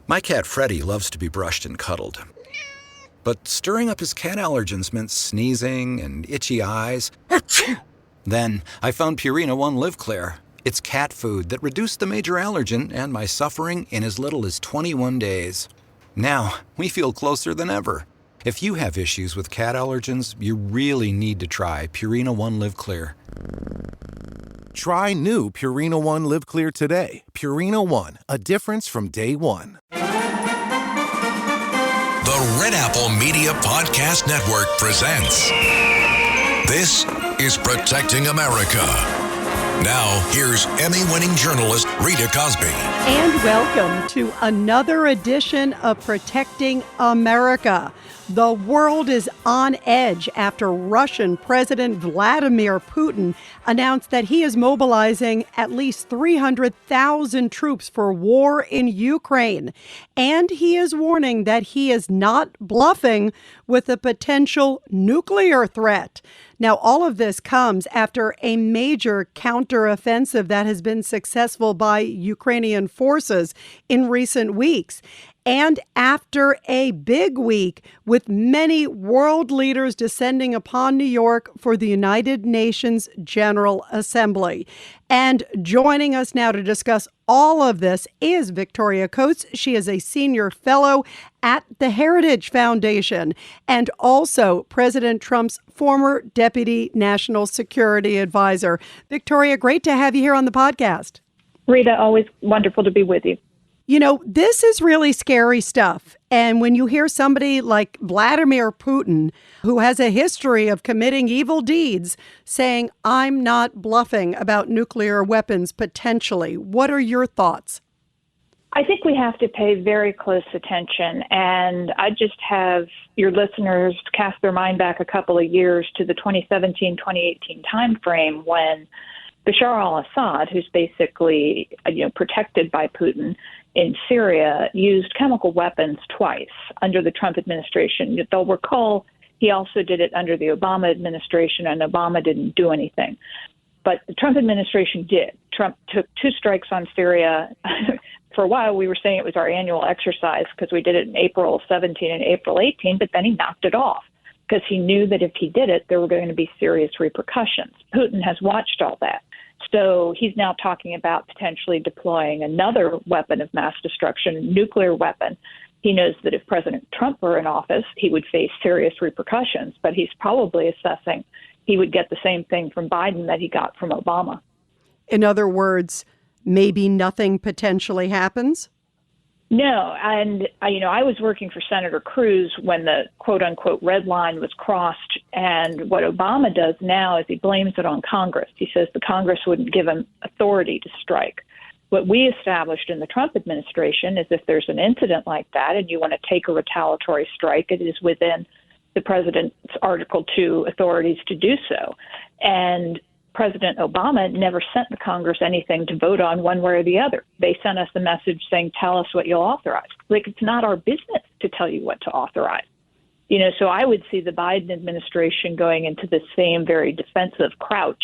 My cat Freddie loves to be brushed and cuddled. But stirring up his cat allergens meant sneezing and itchy eyes. Then I found Purina One Live Clear. It's cat food that reduced the major allergen and my suffering in as little as 21 days. Now, we feel closer than ever. If you have issues with cat allergens, you really need to try Purina One Live Clear. Try new Purina One Live Clear today. Purina One, a difference from day one. The Red Apple Media Podcast Network presents This is Protecting America. Now, here's Emmy-winning journalist Rita Cosby. And welcome to another edition of Protecting America. The world is on edge after Russian President Vladimir Putin announced that he is mobilizing at least 300,000 troops for war in Ukraine. And he is warning that he is not bluffing with a potential nuclear threat. Now, all of this comes after a major counteroffensive that has been successful by Ukrainian forces in recent weeks. And after a big week with many world leaders descending upon New York for the United Nations General Assembly. And joining us now to discuss all of this is Victoria Coates. She is a senior fellow at the Heritage Foundation and also President Trump's former deputy national security advisor. Victoria, great to have you here on the podcast. Rita, always wonderful to be with you. You know, this is really scary stuff. And when you hear somebody like Vladimir Putin, who has a history of committing evil deeds, saying, I'm not bluffing about nuclear weapons potentially, what are your thoughts? I think we have to pay very close attention. And I just have your listeners cast their mind back a couple of years to the 2017-2018 timeframe when Bashar al-Assad, who's basically protected by Putin in Syria, used chemical weapons twice under the Trump administration. They'll recall he also did it under the Obama administration, and Obama didn't do anything. But the Trump administration did. Trump took two strikes on Syria. For a while, we were saying it was our annual exercise because we did it in April 17 and April 18, but then he knocked it off because he knew that if he did it, there were going to be serious repercussions. Putin has watched all that. So he's now talking about potentially deploying another weapon of mass destruction, a nuclear weapon. He knows that if President Trump were in office, he would face serious repercussions, but he's probably assessing he would get the same thing from Biden that he got from Obama. In other words, maybe nothing potentially happens? No, and I was working for Senator Cruz when the quote-unquote red line was crossed, and what Obama does now is he blames it on Congress. He says the Congress wouldn't give him authority to strike. What we established in the Trump administration is if there's an incident like that and you want to take a retaliatory strike, it is within the president's Article 2 authorities to do so. And President Obama never sent the Congress anything to vote on one way or the other. They sent us a message saying, tell us what you'll authorize. Like, it's not our business to tell you what to authorize. So I would see the Biden administration going into the same very defensive crouch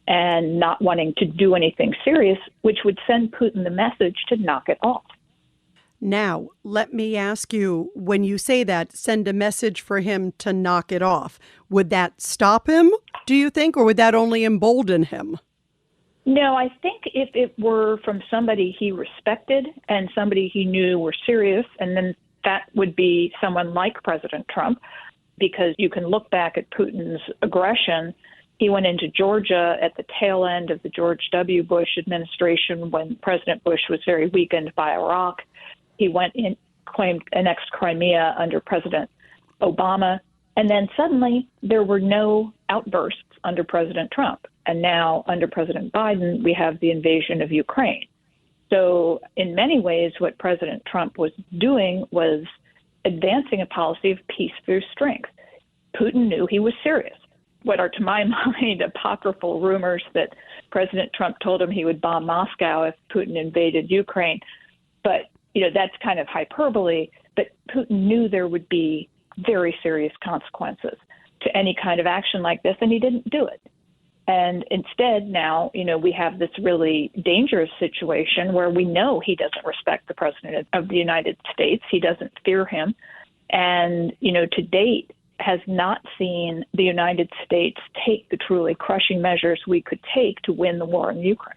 and not wanting to do anything serious, which would send Putin the message to knock it off. Now, let me ask you, when you say that, send a message for him to knock it off, would that stop him, do you think, or would that only embolden him? No, I think if it were from somebody he respected and somebody he knew were serious, and then that would be someone like President Trump, because you can look back at Putin's aggression. He went into Georgia at the tail end of the George W. Bush administration when President Bush was very weakened by Iraq. He went in, claimed annexed Crimea under President Obama. And then suddenly there were no outbursts under President Trump. And now under President Biden, we have the invasion of Ukraine. So in many ways, what President Trump was doing was advancing a policy of peace through strength. Putin knew he was serious. What are, to my mind, apocryphal rumors that President Trump told him he would bomb Moscow if Putin invaded Ukraine. But that's kind of hyperbole, but Putin knew there would be very serious consequences to any kind of action like this, and he didn't do it. And instead now, we have this really dangerous situation where we know he doesn't respect the president of the United States. He doesn't fear him. And, to date has not seen the United States take the truly crushing measures we could take to win the war in Ukraine.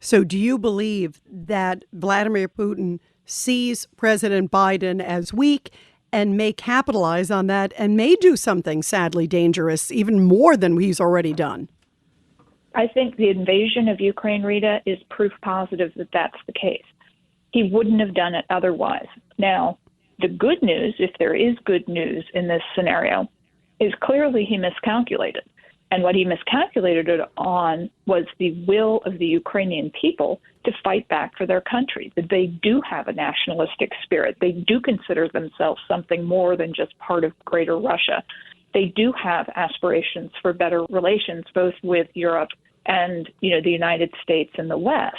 So do you believe that Vladimir Putin sees President Biden as weak and may capitalize on that and may do something sadly dangerous, even more than he's already done? I think the invasion of Ukraine, Rita, is proof positive that that's the case. He wouldn't have done it otherwise. Now, the good news, if there is good news in this scenario, is clearly he miscalculated. And what he miscalculated it on was the will of the Ukrainian people to fight back for their country, that they do have a nationalistic spirit. They do consider themselves something more than just part of Greater Russia. They do have aspirations for better relations, both with Europe and, the United States and the West.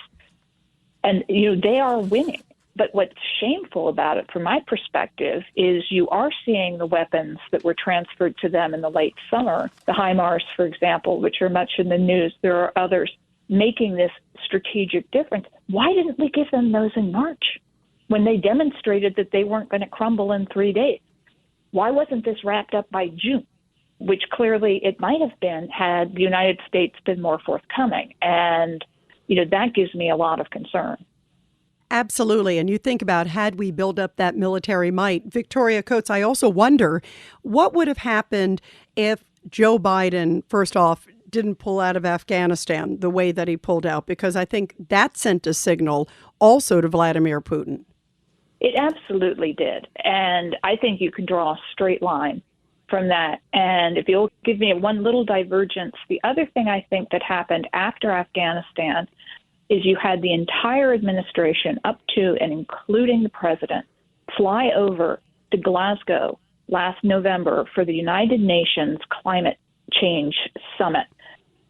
And, they are winning. But what's shameful about it, from my perspective, is you are seeing the weapons that were transferred to them in the late summer, the HIMARS, for example, which are much in the news. There are others making this strategic difference. Why didn't we give them those in March when they demonstrated that they weren't going to crumble in 3 days? Why wasn't this wrapped up by June, which clearly it might have been had the United States been more forthcoming? And, that gives me a lot of concern. Absolutely. And you think about, had we built up that military might, Victoria Coates, I also wonder what would have happened if Joe Biden, first off, didn't pull out of Afghanistan the way that he pulled out, because I think that sent a signal also to Vladimir Putin. It absolutely did. And I think you can draw a straight line from that. And if you'll give me one little divergence, the other thing I think that happened after Afghanistan is you had the entire administration up to and including the president fly over to Glasgow last November for the United Nations Climate Change Summit.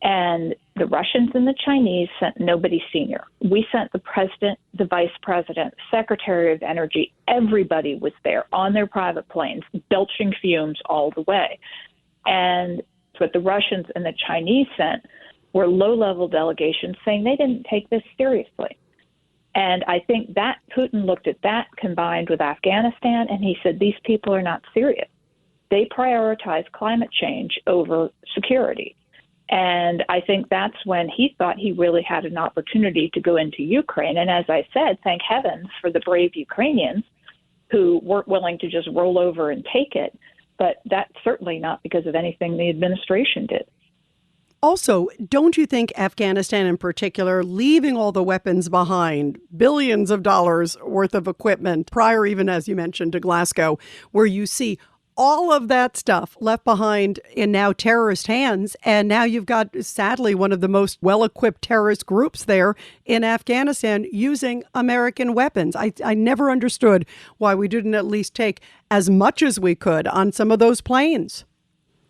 And the Russians and the Chinese sent nobody senior. We sent the president, the vice president, secretary of energy. Everybody was there on their private planes, belching fumes all the way. And what the Russians and the Chinese sent were low-level delegations saying they didn't take this seriously. And I think that Putin looked at that combined with Afghanistan, and he said, these people are not serious. They prioritize climate change over security. And I think that's when he thought he really had an opportunity to go into Ukraine. And as I said, thank heavens for the brave Ukrainians who weren't willing to just roll over and take it. But that's certainly not because of anything the administration did. Also, don't you think Afghanistan in particular, leaving all the weapons behind, billions of dollars worth of equipment, prior even, as you mentioned, to Glasgow, where you see all of that stuff left behind in now terrorist hands, and now you've got, sadly, one of the most well-equipped terrorist groups there in Afghanistan using American weapons. I never understood why we didn't at least take as much as we could on some of those planes.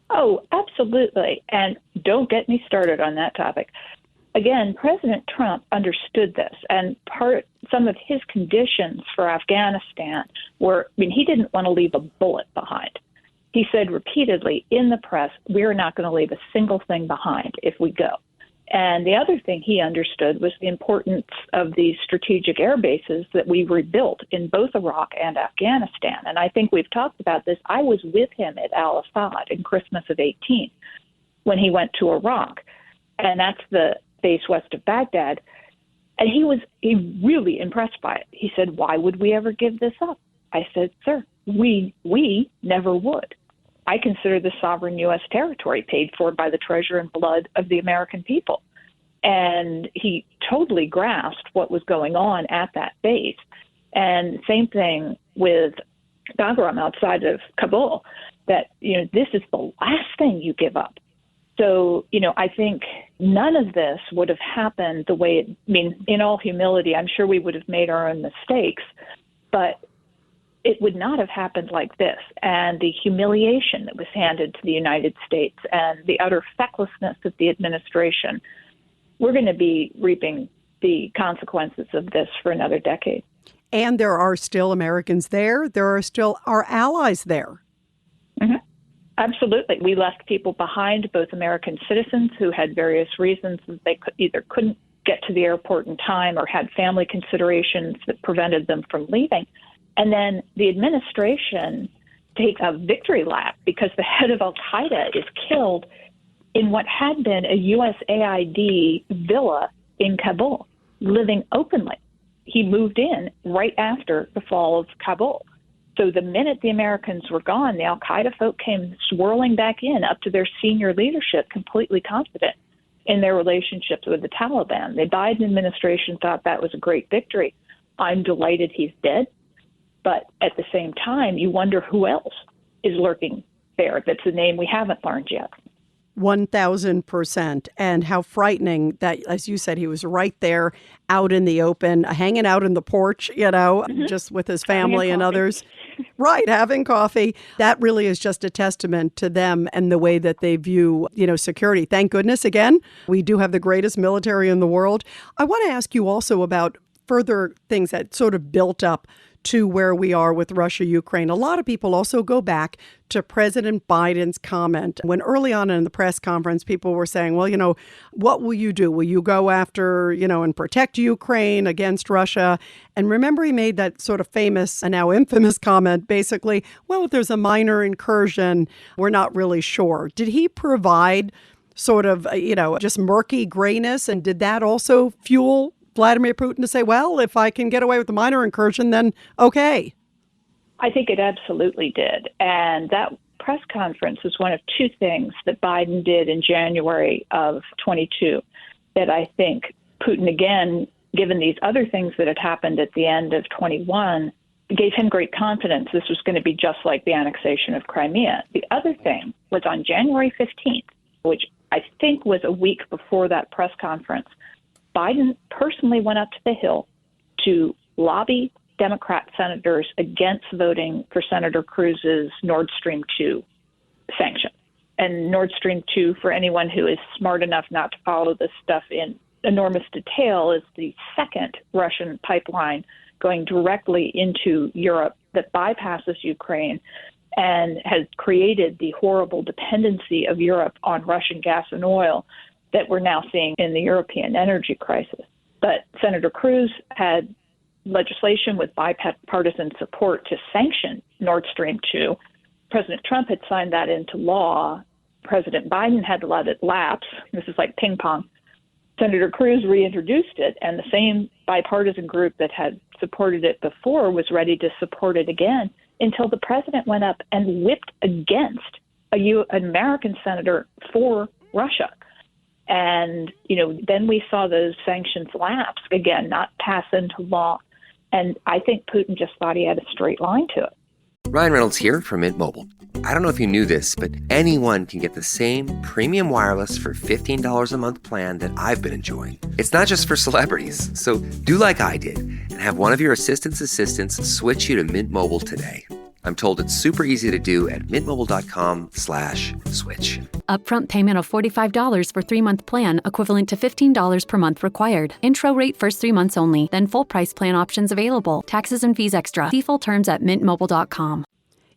Oh, absolutely. And don't get me started on that topic. Again, President Trump understood this, and some of his conditions for Afghanistan were, he didn't want to leave a bullet behind. He said repeatedly in the press, we're not going to leave a single thing behind if we go. And the other thing he understood was the importance of these strategic air bases that we rebuilt in both Iraq and Afghanistan. And I think we've talked about this. I was with him at Al-Assad in Christmas of 18 when he went to Iraq. And that's the base west of Baghdad. And he was really impressed by it. He said, why would we ever give this up? I said, sir, we never would. I consider this sovereign U.S. territory paid for by the treasure and blood of the American people. And he totally grasped what was going on at that base. And same thing with Bagram outside of Kabul, that, this is the last thing you give up. So, I think none of this would have happened the way in all humility, I'm sure we would have made our own mistakes, but it would not have happened like this. And the humiliation that was handed to the United States and the utter fecklessness of the administration, we're going to be reaping the consequences of this for another decade. And there are still Americans there. There are still our allies there. Mm-hmm. Absolutely. We left people behind, both American citizens who had various reasons that they couldn't get to the airport in time or had family considerations that prevented them from leaving. And then the administration takes a victory lap because the head of al-Qaeda is killed in what had been a USAID villa in Kabul, living openly. He moved in right after the fall of Kabul. So the minute the Americans were gone, the al-Qaeda folk came swirling back in up to their senior leadership, completely confident in their relationships with the Taliban. The Biden administration thought that was a great victory. I'm delighted he's dead. But at the same time, you wonder who else is lurking there. That's a name we haven't learned yet. 1,000%. And how frightening that, as you said, he was right there out in the open, hanging out in the porch, just with his family and others. Right, having coffee. That really is just a testament to them and the way that they view, security. Thank goodness, again, we do have the greatest military in the world. I want to ask you also about further things that sort of built up to where we are with Russia, Ukraine. A lot of people also go back to President Biden's comment when early on in the press conference, people were saying, well, what will you do? Will you go after, and protect Ukraine against Russia? And remember, he made that sort of famous and now infamous comment, basically, well, if there's a minor incursion, we're not really sure. Did he provide sort of, just murky grayness? And did that also fuel Vladimir Putin to say, well, if I can get away with a minor incursion, then okay? I think it absolutely did. And that press conference was one of two things that Biden did in January of 22 that I think Putin, again, given these other things that had happened at the end of 21, gave him great confidence this was going to be just like the annexation of Crimea. The other thing was on January 15th, which I think was a week before that press conference, Biden personally went up to the Hill to lobby Democrat senators against voting for Senator Cruz's Nord Stream 2 sanction. And Nord Stream 2, for anyone who is smart enough not to follow this stuff in enormous detail, is the second Russian pipeline going directly into Europe that bypasses Ukraine and has created the horrible dependency of Europe on Russian gas and oil that we're now seeing in the European energy crisis. But Senator Cruz had legislation with bipartisan support to sanction Nord Stream 2. President Trump had signed that into law. President Biden had to let it lapse. This is like ping pong. Senator Cruz reintroduced it, and the same bipartisan group that had supported it before was ready to support it again until the president went up and whipped against an American senator for Russia. And, then we saw those sanctions lapse, again, not pass into law. And I think Putin just thought he had a straight line to it. Ryan Reynolds here from Mint Mobile. I don't know if you knew this, but anyone can get the same premium wireless for $15 a month plan that I've been enjoying. It's not just for celebrities. So do like I did and have one of your assistant's assistants switch you to Mint Mobile today. I'm told it's super easy to do at mintmobile.com/switch. Upfront payment of $45 for 3-month plan, equivalent to $15 per month required. Intro rate first 3 months only, then full price plan options available. Taxes and fees extra. See full terms at mintmobile.com.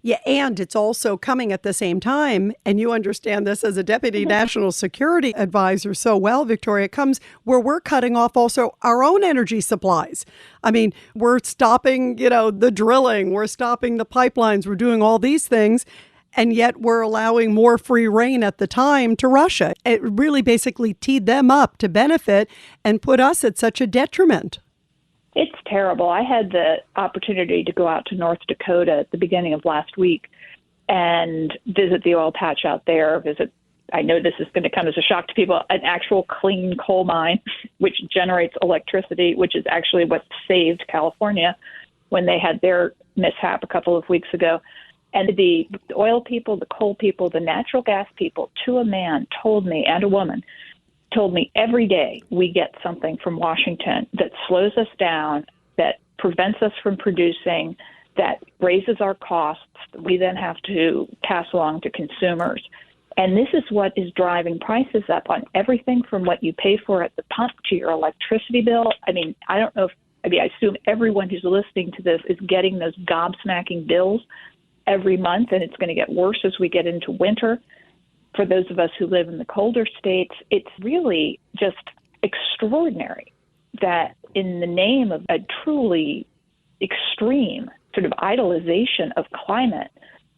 Yeah, and it's also coming at the same time, and you understand this as a deputy national security advisor so well, Victoria, it comes where we're cutting off also our own energy supplies. I mean, we're stopping, the drilling, we're stopping the pipelines, we're doing all these things, and yet we're allowing more free rein at the time to Russia. It really basically teed them up to benefit and put us at such a detriment. It's terrible. I had the opportunity to go out to North Dakota at the beginning of last week and visit the oil patch out there, I know this is going to come as a shock to people, an actual clean coal mine, which generates electricity, which is actually what saved California when they had their mishap a couple of weeks ago. And the oil people, the coal people, the natural gas people, to a man, told me, and a woman, told me every day we get something from Washington that slows us down, that prevents us from producing, that raises our costs, that we then have to pass along to consumers. And this is what is driving prices up on everything from what you pay for at the pump to your electricity bill. I assume everyone who's listening to this is getting those gobsmacking bills. every month, and it's going to get worse as we get into winter. For those of us who live in the colder states, it's really just extraordinary that in the name of a truly extreme sort of idolization of climate,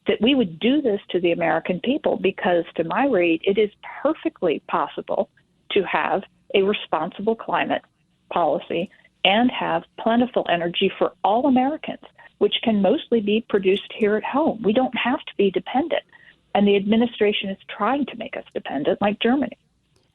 that we would do this to the American people, because to my read, it is perfectly possible to have a responsible climate policy and have plentiful energy for all Americans, which can mostly be produced here at home. We don't have to be dependent. And the administration is trying to make us dependent, like Germany.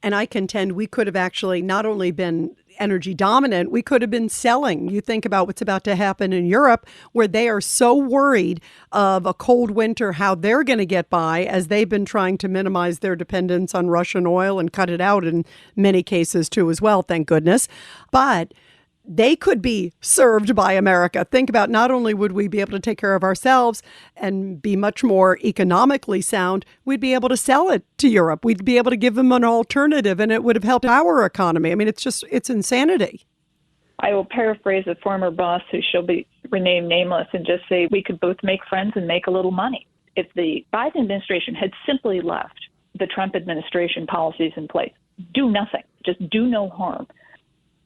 And I contend we could have actually not only been energy dominant, we could have been selling. You think about what's about to happen in Europe, where they are so worried of a cold winter, how they're going to get by, as they've been trying to minimize their dependence on Russian oil and cut it out in many cases too as well, thank goodness. But they could be served by America. Think about, not only would we be able to take care of ourselves and be much more economically sound, we'd be able to sell it to Europe. We'd be able to give them an alternative, and it would have helped our economy. I mean, it's insanity. I will paraphrase a former boss who shall be renamed nameless and just say we could both make friends and make a little money. If the Biden administration had simply left the Trump administration policies in place, do nothing, just do no harm,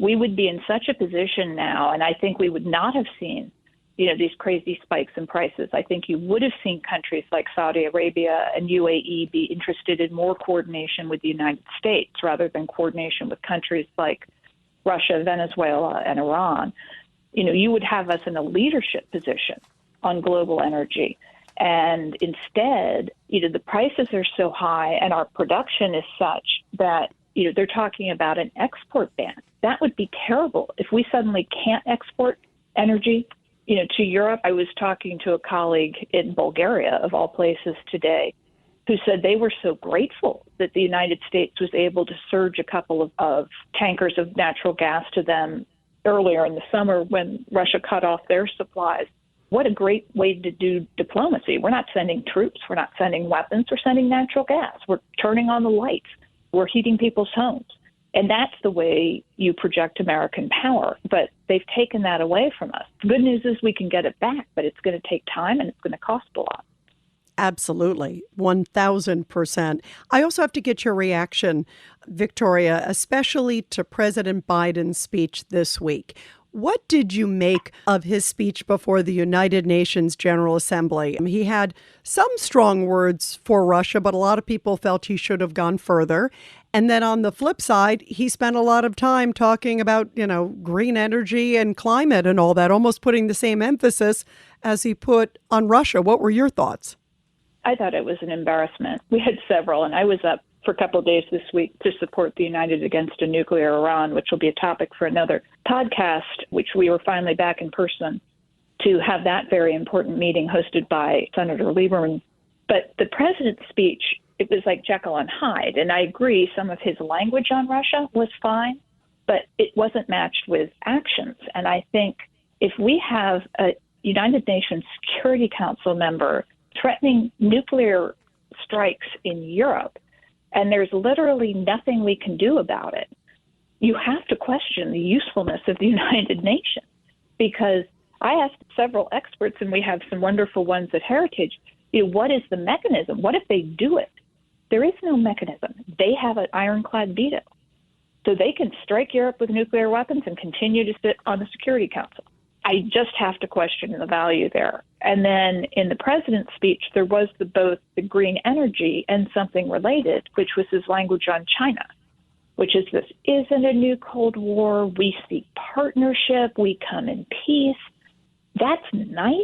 we would be in such a position now, and I think we would not have seen, these crazy spikes in prices. I think you would have seen countries like Saudi Arabia and UAE be interested in more coordination with the United States rather than coordination with countries like Russia, Venezuela, and Iran. You would have us in a leadership position on global energy. And instead, the prices are so high and our production is such that they're talking about an export ban. That would be terrible if we suddenly can't export energy, to Europe. I was talking to a colleague in Bulgaria, of all places, today, who said they were so grateful that the United States was able to surge a couple of tankers of natural gas to them earlier in the summer when Russia cut off their supplies. What a great way to do diplomacy. We're not sending troops. We're not sending weapons. We're sending natural gas. We're turning on the lights. We're heating people's homes. And that's the way you project American power. But they've taken that away from us. The good news is we can get it back, but it's going to take time and it's going to cost a lot. Absolutely. 1,000%. I also have to get your reaction, Victoria, especially to President Biden's speech this week. What did you make of his speech before the United Nations General Assembly? He had some strong words for Russia, but a lot of people felt he should have gone further. And then on the flip side, he spent a lot of time talking about, green energy and climate and all that, almost putting the same emphasis as he put on Russia. What were your thoughts? I thought it was an embarrassment. We had several, and I was up for a couple of days this week to support the United Against a Nuclear Iran, which will be a topic for another podcast, which we were finally back in person to have that very important meeting hosted by Senator Lieberman. But the president's speech, it was like Jekyll and Hyde. And I agree, some of his language on Russia was fine, but it wasn't matched with actions. And I think if we have a United Nations Security Council member threatening nuclear strikes in Europe, and there's literally nothing we can do about it, you have to question the usefulness of the United Nations. Because I asked several experts, and we have some wonderful ones at Heritage, what is the mechanism? What if they do it? There is no mechanism. They have an ironclad veto. So they can strike Europe with nuclear weapons and continue to sit on the Security Council. I just have to question the value there. And then in the president's speech, there was both the green energy and something related, which was his language on China, which is this isn't a new Cold War. We seek partnership. We come in peace. That's nice.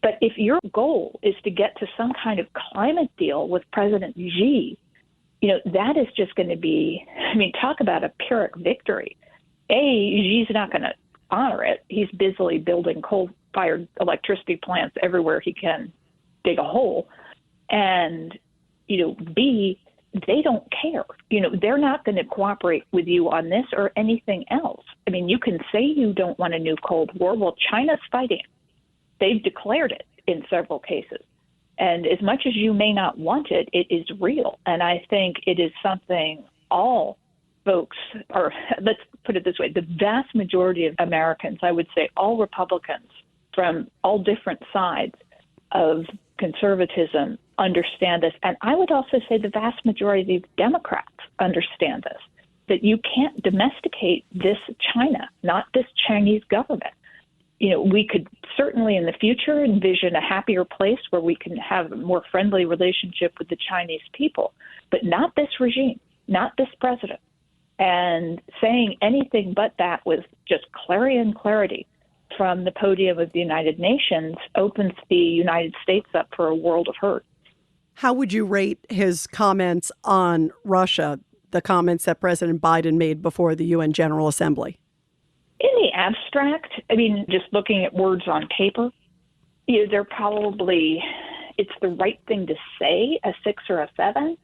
But if your goal is to get to some kind of climate deal with President Xi, that is just going to be, talk about a Pyrrhic victory. Xi's not going to honor it. He's busily building coal-fired electricity plants everywhere he can dig a hole. And, B, they don't care. They're not going to cooperate with you on this or anything else. You can say you don't want a new Cold War. Well, China's fighting it. They've declared it in several cases. And as much as you may not want it, it is real. And I think it is something all folks, or let's put it this way, the vast majority of Americans, I would say all Republicans from all different sides, of conservatism understand this. And I would also say the vast majority of Democrats understand this, that you can't domesticate this China, not this Chinese government. We could certainly in the future envision a happier place where we can have a more friendly relationship with the Chinese people, but not this regime, not this president. And saying anything but that with just clarion clarity from the podium of the United Nations opens the United States up for a world of hurt. How would you rate his comments on Russia, the comments that President Biden made before the UN General Assembly? In the abstract, just looking at words on paper, they're probably, it's the right thing to say, a 6 or a 7.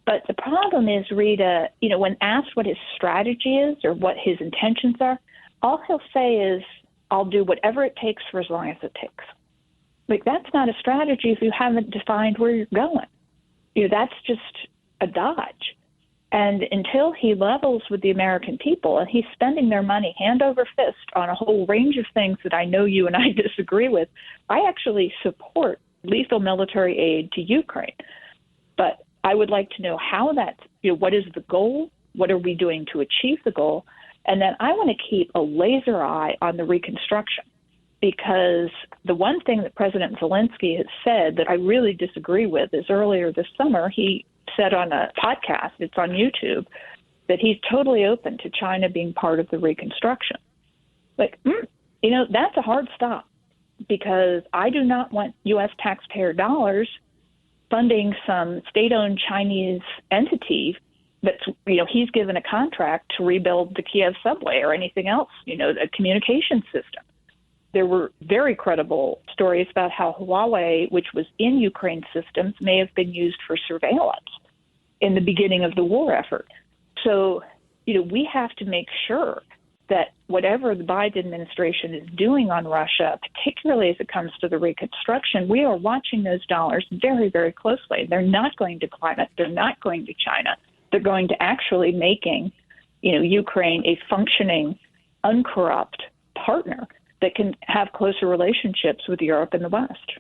But the problem is, Rita, when asked what his strategy is or what his intentions are, all he'll say is, I'll do whatever it takes for as long as it takes. That's not a strategy if you haven't defined where you're going. That's just a dodge. And until he levels with the American people, and he's spending their money hand over fist on a whole range of things that I know you and I disagree with, I actually support lethal military aid to Ukraine. But I would like to know how that's, what is the goal? What are we doing to achieve the goal? And then I want to keep a laser eye on the reconstruction, because the one thing that President Zelensky has said that I really disagree with is earlier this summer, he said on a podcast, it's on YouTube, that he's totally open to China being part of the reconstruction. That's a hard stop, because I do not want U.S. taxpayer dollars funding some state-owned Chinese entity that's, he's given a contract to rebuild the Kiev subway or anything else, a communication system. There were very credible stories about how Huawei, which was in Ukraine systems, may have been used for surveillance in the beginning of the war effort. So, we have to make sure that whatever the Biden administration is doing on Russia, particularly as it comes to the reconstruction, we are watching those dollars very, very closely. They're not going to climate. They're not going to China. They're going to actually making, Ukraine a functioning, uncorrupt partner that can have closer relationships with Europe and the West.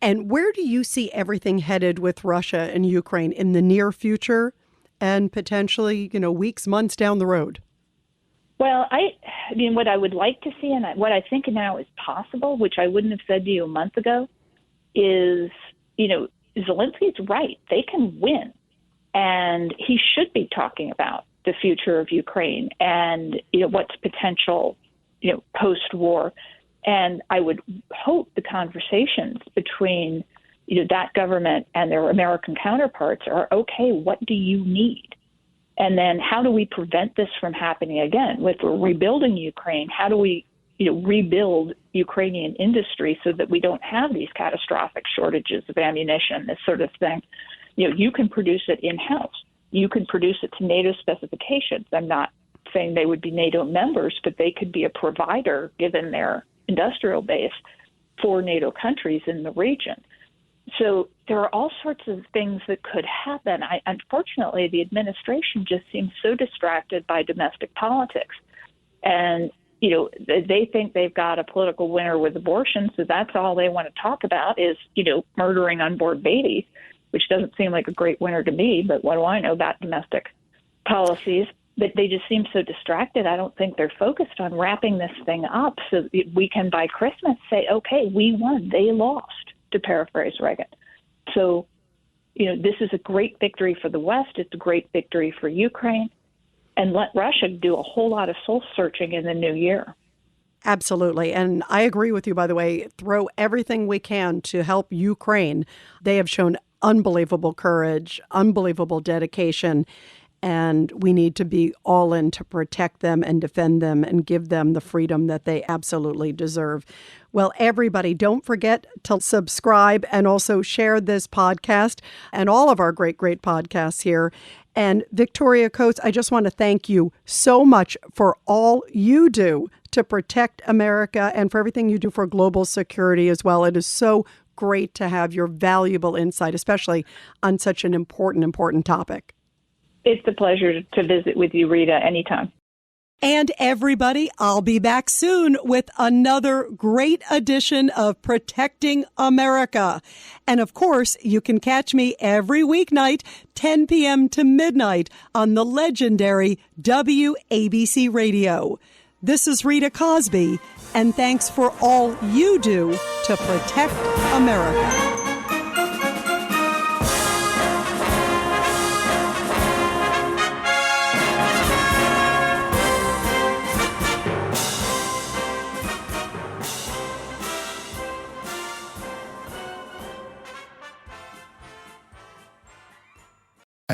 And where do you see everything headed with Russia and Ukraine in the near future and potentially, weeks, months down the road? Well, what I would like to see and what I think now is possible, which I wouldn't have said to you a month ago, is, Zelensky's right. They can win. And he should be talking about the future of Ukraine and, what's potential, post-war. And I would hope the conversations between, that government and their American counterparts are, okay, what do you need? And then how do we prevent this from happening again? If we're rebuilding Ukraine, how do we, rebuild Ukrainian industry so that we don't have these catastrophic shortages of ammunition, this sort of thing? You can produce it in-house. You can produce it to NATO specifications. I'm not saying they would be NATO members, but they could be a provider, given their industrial base, for NATO countries in the region. So there are all sorts of things that could happen. Unfortunately, the administration just seems so distracted by domestic politics. And, they think they've got a political winner with abortion, so that's all they want to talk about is, murdering unborn babies, which doesn't seem like a great winner to me, but what do I know about domestic policies? But they just seem so distracted. I don't think they're focused on wrapping this thing up so that we can, by Christmas, say, okay, we won, they lost, to paraphrase Reagan. So, this is a great victory for the West. It's a great victory for Ukraine. And let Russia do a whole lot of soul searching in the new year. Absolutely. And I agree with you, by the way. Throw everything we can to help Ukraine. They have shown unbelievable courage, unbelievable dedication. And we need to be all in to protect them and defend them and give them the freedom that they absolutely deserve. Well, everybody, don't forget to subscribe and also share this podcast and all of our great, great podcasts here. And Victoria Coates, I just want to thank you so much for all you do to protect America and for everything you do for global security as well. It is so great to have your valuable insight, especially on such an important topic. It's a pleasure to visit with you, Rita, anytime. And everybody, I'll be back soon with another great edition of Protecting America. And of course, you can catch me every weeknight, 10 p.m. to midnight on the legendary WABC Radio. This is Rita Cosby, and thanks for all you do to protect America.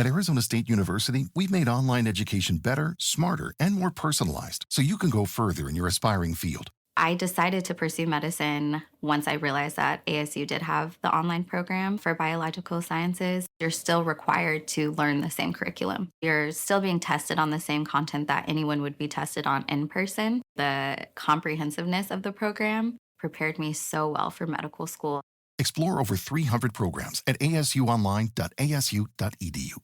At Arizona State University, we've made online education better, smarter, and more personalized so you can go further in your aspiring field. I decided to pursue medicine once I realized that ASU did have the online program for biological sciences. You're still required to learn the same curriculum. You're still being tested on the same content that anyone would be tested on in person. The comprehensiveness of the program prepared me so well for medical school. Explore over 300 programs at asuonline.asu.edu.